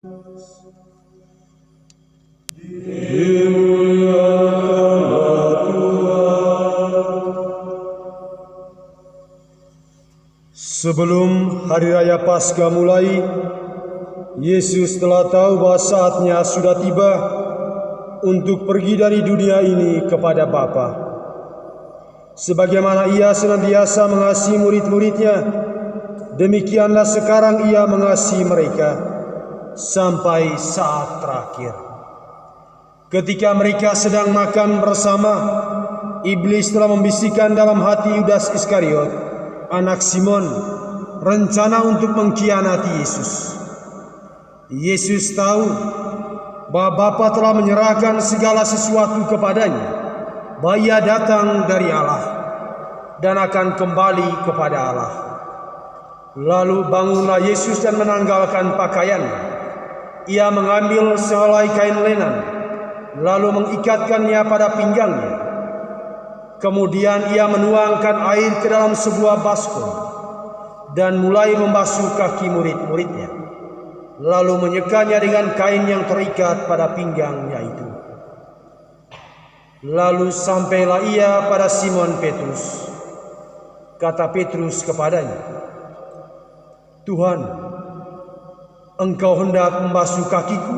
Sebelum hari raya Paskah mulai, Yesus telah tahu bahwa saatnya sudah tiba untuk pergi dari dunia ini kepada Bapa. Sebagaimana Ia senantiasa mengasihi murid-muridnya, demikianlah sekarang Ia mengasihi mereka sampai saat terakhir. Ketika mereka sedang makan bersama, iblis telah membisikkan dalam hati Yudas Iskariot, anak Simon, rencana untuk mengkhianati Yesus. Yesus tahu bahwa Bapa telah menyerahkan segala sesuatu kepadanya, bahwa Ia datang dari Allah dan akan kembali kepada Allah. Lalu bangunlah Yesus dan menanggalkan pakaiannya. Ia mengambil sehelai kain lenan, lalu mengikatkannya pada pinggangnya. Kemudian Ia menuangkan air ke dalam sebuah baskom dan mulai membasuh kaki murid-muridnya, lalu menyekanya dengan kain yang terikat pada pinggangnya itu. Lalu sampailah Ia pada Simon Petrus. Kata Petrus kepadanya, "Tuhan, Engkau hendak membasuh kakiku?"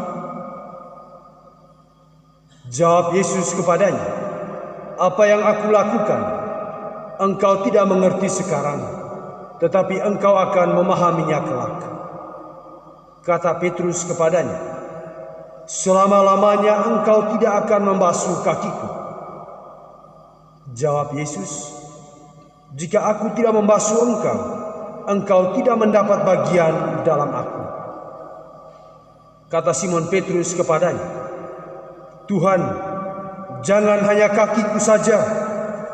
Jawab Yesus kepadanya, "Apa yang aku lakukan, engkau tidak mengerti sekarang, tetapi engkau akan memahaminya kelak." Kata Petrus kepadanya, "Selama-lamanya engkau tidak akan membasuh kakiku." Jawab Yesus, "Jika aku tidak membasuh engkau, engkau tidak mendapat bagian dalam aku." Kata Simon Petrus kepadanya, "Tuhan, jangan hanya kakiku saja,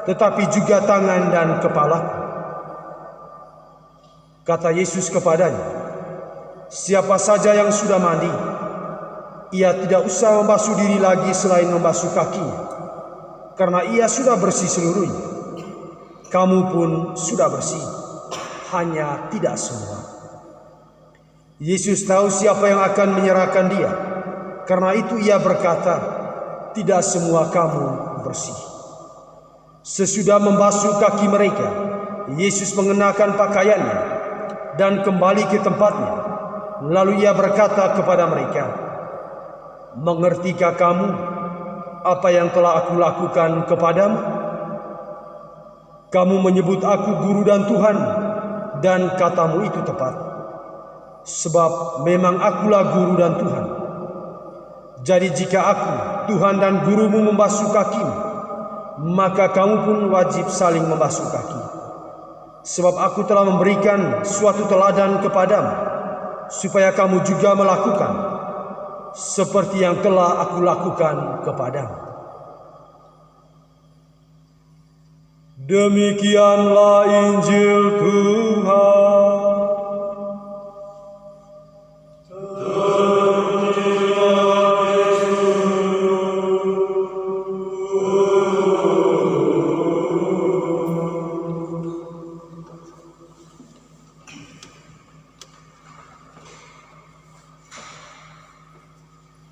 tetapi juga tangan dan kepalaku." Kata Yesus kepadanya, "Siapa saja yang sudah mandi, ia tidak usah membasuh diri lagi selain membasuh kakinya, karena ia sudah bersih seluruhnya. Kamu pun sudah bersih, hanya tidak semua." Yesus tahu siapa yang akan menyerahkan Dia, karena itu Ia berkata, "Tidak semua kamu bersih." Sesudah membasuh kaki mereka, Yesus mengenakan pakaiannya dan kembali ke tempatnya. Lalu Ia berkata kepada mereka, "Mengertikah kamu apa yang telah aku lakukan kepadamu? Kamu menyebut aku guru dan Tuhan, dan katamu itu tepat. Sebab memang akulah guru dan Tuhan. Jadi jika aku, Tuhan dan gurumu membasuh kakimu, maka kamu pun wajib saling membasuh kaki. Sebab aku telah memberikan suatu teladan kepadamu, supaya kamu juga melakukan seperti yang telah aku lakukan kepadamu." Demikianlah Injil Tuhan.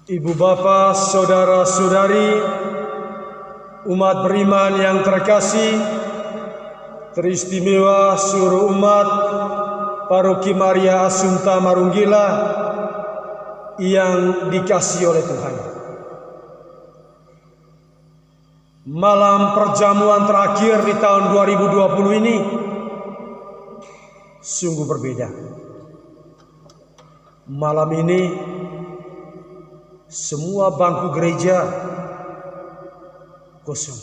Ibu bapa, saudara-saudari, umat beriman yang terkasih, teristimewa seluruh umat Paroki Maria Assumpta Marunggila yang dikasihi oleh Tuhan. Malam perjamuan terakhir di tahun 2020 ini sungguh berbeda. Malam ini semua bangku gereja kosong.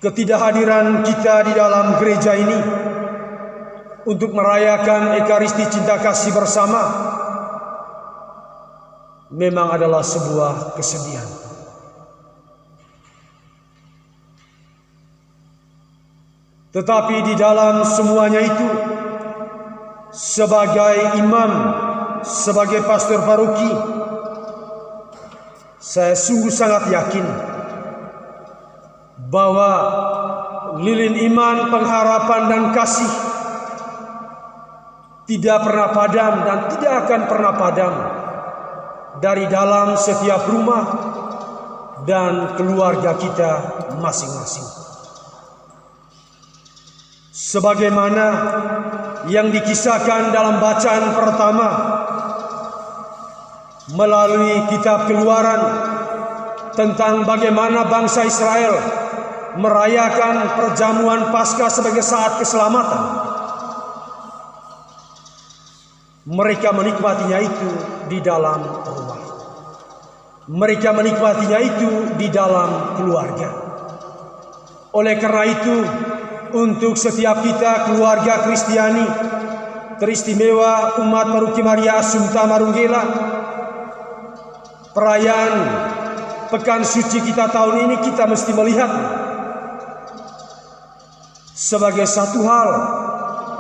Ketidakhadiran kita di dalam gereja ini untuk merayakan Ekaristi cinta kasih bersama memang adalah sebuah kesedihan. Tetapi di dalam semuanya itu, sebagai imam, sebagai pastor paroki, saya sungguh sangat yakin bahwa lilin iman, pengharapan dan kasih tidak pernah padam dan tidak akan pernah padam dari dalam setiap rumah dan keluarga kita masing-masing. Sebagaimana yang dikisahkan dalam bacaan pertama melalui kitab Keluaran tentang bagaimana bangsa Israel merayakan perjamuan Paskah sebagai saat keselamatan. Mereka menikmatinya itu di dalam rumah. Mereka menikmatinya itu di dalam keluarga. Oleh karena itu, untuk setiap kita keluarga Kristiani, teristimewa umat Paroki Maria Assumpta Marunggela, perayaan Pekan Suci kita tahun ini kita mesti melihat sebagai satu hal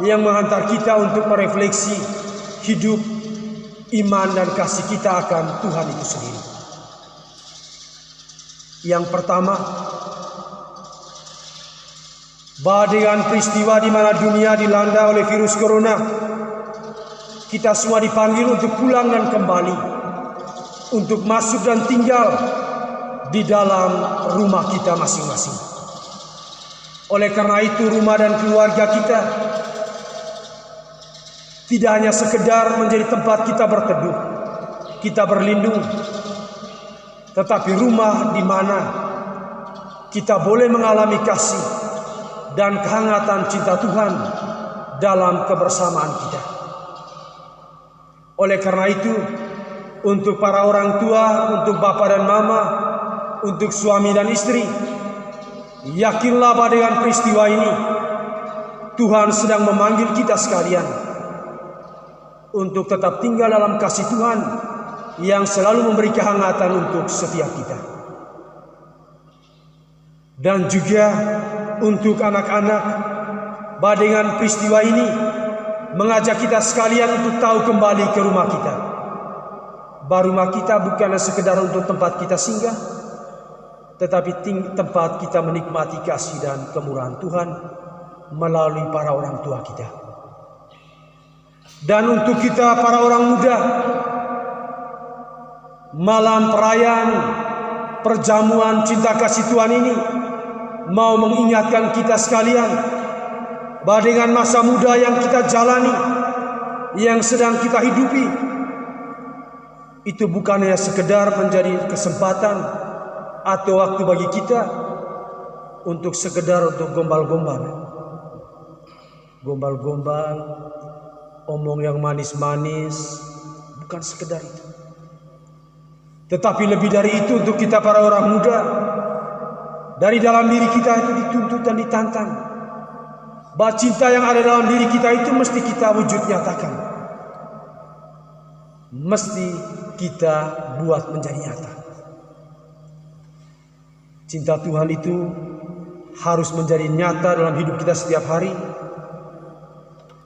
yang menghantar kita untuk merefleksi hidup, iman dan kasih kita akan Tuhan itu sendiri. Yang pertama, bahwa dengan peristiwa di mana dunia dilanda oleh virus corona, kita semua dipanggil untuk pulang dan kembali, untuk masuk dan tinggal di dalam rumah kita masing-masing. Oleh karena itu, rumah dan keluarga kita tidak hanya sekedar menjadi tempat kita berteduh, kita berlindung, tetapi rumah di mana kita boleh mengalami kasih dan kehangatan cinta Tuhan dalam kebersamaan kita. Oleh karena itu, untuk para orang tua, untuk bapak dan mama, untuk suami dan istri, yakinlah bahwa dengan peristiwa ini Tuhan sedang memanggil kita sekalian untuk tetap tinggal dalam kasih Tuhan yang selalu memberi kehangatan untuk setiap kita. Dan juga untuk anak-anak, bahwa dengan peristiwa ini mengajak kita sekalian untuk tahu kembali ke rumah kita. Bahwa rumah kita bukanlah sekedar untuk tempat kita singgah, tetapi tempat kita menikmati kasih dan kemurahan Tuhan melalui para orang tua kita. Dan untuk kita para orang muda, malam perayaan perjamuan cinta kasih Tuhan ini mau mengingatkan kita sekalian bahwa dengan masa muda yang kita jalani, yang sedang kita hidupi, itu bukannya sekedar menjadi kesempatan atau waktu bagi kita untuk sekedar untuk gombal-gombal, omong yang manis-manis, bukan sekedar itu. Tetapi lebih dari itu, untuk kita para orang muda, dari dalam diri kita itu dituntut dan ditantang bahwa cinta yang ada dalam diri kita itu mesti kita wujud nyatakan, mesti kita buat menjadi nyata. Cinta Tuhan itu harus menjadi nyata dalam hidup kita setiap hari.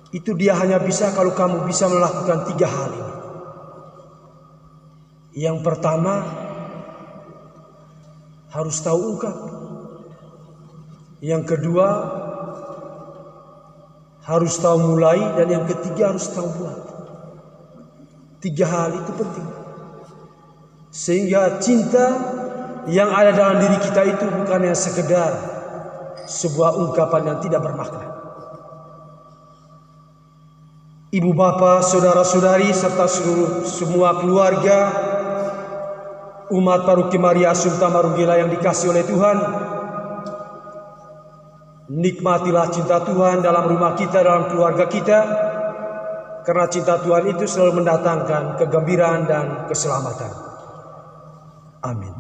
Itu dia hanya bisa kalau kamu bisa melakukan 3 hal ini. Yang pertama, harus tahu ungkap. Yang kedua, harus tahu mulai. Dan yang ketiga, harus tahu buat. 3 hal itu penting. Sehingga cinta yang ada dalam diri kita itu bukan yang sekedar sebuah ungkapan yang tidak bermakna. Ibu bapak, saudara-saudari, serta semua keluarga umat Paroki Maria Assumpta Marunggela yang dikasihi oleh Tuhan, nikmatilah cinta Tuhan dalam rumah kita, dalam keluarga kita, karena cinta Tuhan itu selalu mendatangkan kegembiraan dan keselamatan. Amin.